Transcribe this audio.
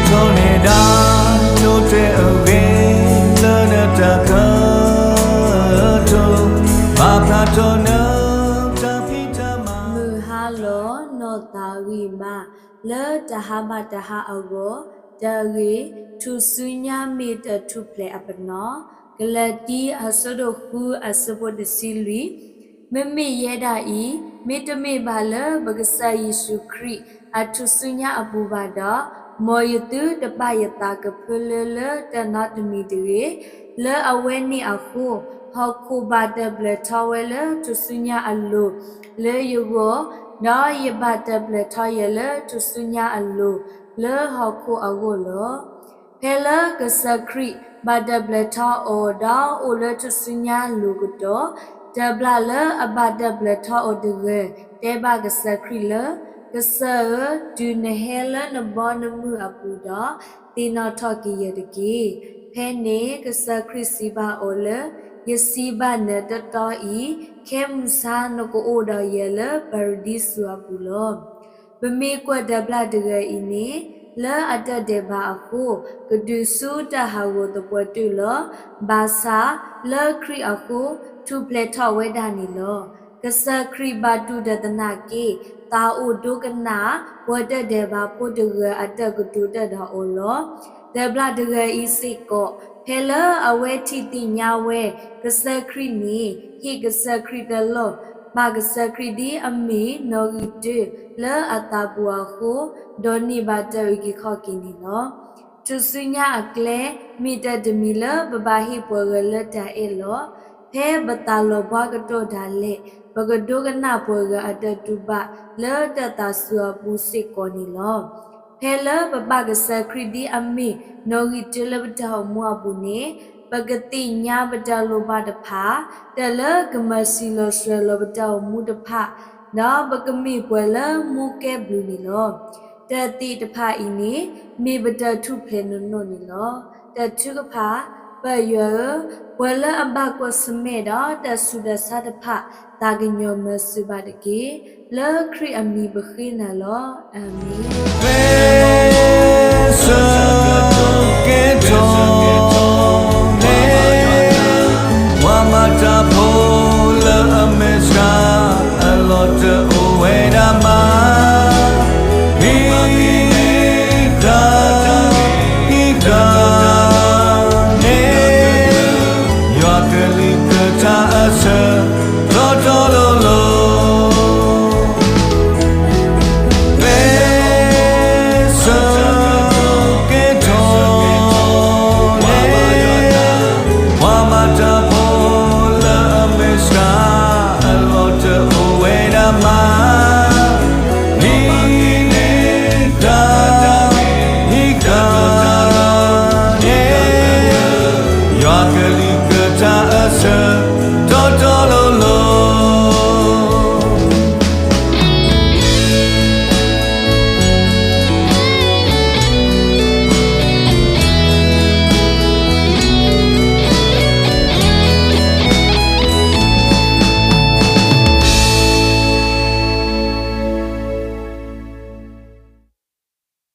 Toneda note again the takato Bapatona tapitama มือฮาโลโนตาวีมาเลตาฮามาตาฮาอโกดารีทุสุญญามีตทุเพลอปนอกลตีอสโดคูอสโบดซิลีမမေရဒဤမေတ္တမေဘာလဘဂဆာယေရှုခရစ်အထုစုညာအပူပါဒမောယတုတပယတာကဖလလတနာတမီတေလေအဝဲနိအခုဟောခုဘာတဘလထဝဲလထုစုညာအလိုလေယောနောယဘတဘလထယလထုစုညာအလိုလေဟောခုအကိုလောဖဲလကစခရစ်ဘာတဘလထအောဒါအိုလထုစုညာလူကတော့တဘလာလအဘဒဘလထောအဒရတေဘကစခရီလကဆာဒူနဟဲလနဘောနမှုအပူတော့တီနောထောကီယတကီဖဲနေကစခရီစီဘာအိုလယစီဘာနတတော်ဤခဲမူစာနကိုအိုဒယလပါရဒီဆူအပူလောဘမေကွဒဘလာဒရဤနေလာအတတေဘာအခုကဒုစုတဟာဝတပွတူလောဘာသာလာခရီအခုทุเพลทอเวดานิโลกษะครีบาตุดตนาเกตาอุดุกนาวัดเดบาพุดเรอตกตุตดาโอโลเดบลาดเรอีสิโกเพลอเวทิติญาเวกษะครีนีฮิกษะครีเดโลบากษะครีดีอมีโนริเตเลอตาบัวโคดอนิบาเตอิกิขอกินิโลจุสุญญาอเกลมีตดมิลบบาฮิปวเรลตาเอโลဖဲဘတာလောဘကတော့ဒါလေဘဂဒုကနာဘောကအတတုပလေတတဆူပူစစ်ကောနီလောဖဲလဘဘကစခရဒီအမီနောဂီတလဘတောမွာဘူးနေပဂတိညာဘတလောဘတဖာတလကမစီလောဆွေလောဘတောမူတဖာနောဘကမီပွဲလမူကဲဘလူနီလောတတိတဖာဤနေမေဘတထုဖဲနုနိုနီလောတထုကဖာပယောဝလအဘကစမေဒတဆုဒသတဖတာဂညောမစဘတကေလခရီအမီဘခိနလောအာမင် Peso que tome Wamata pola amesca a lot of uedama Hika Hika So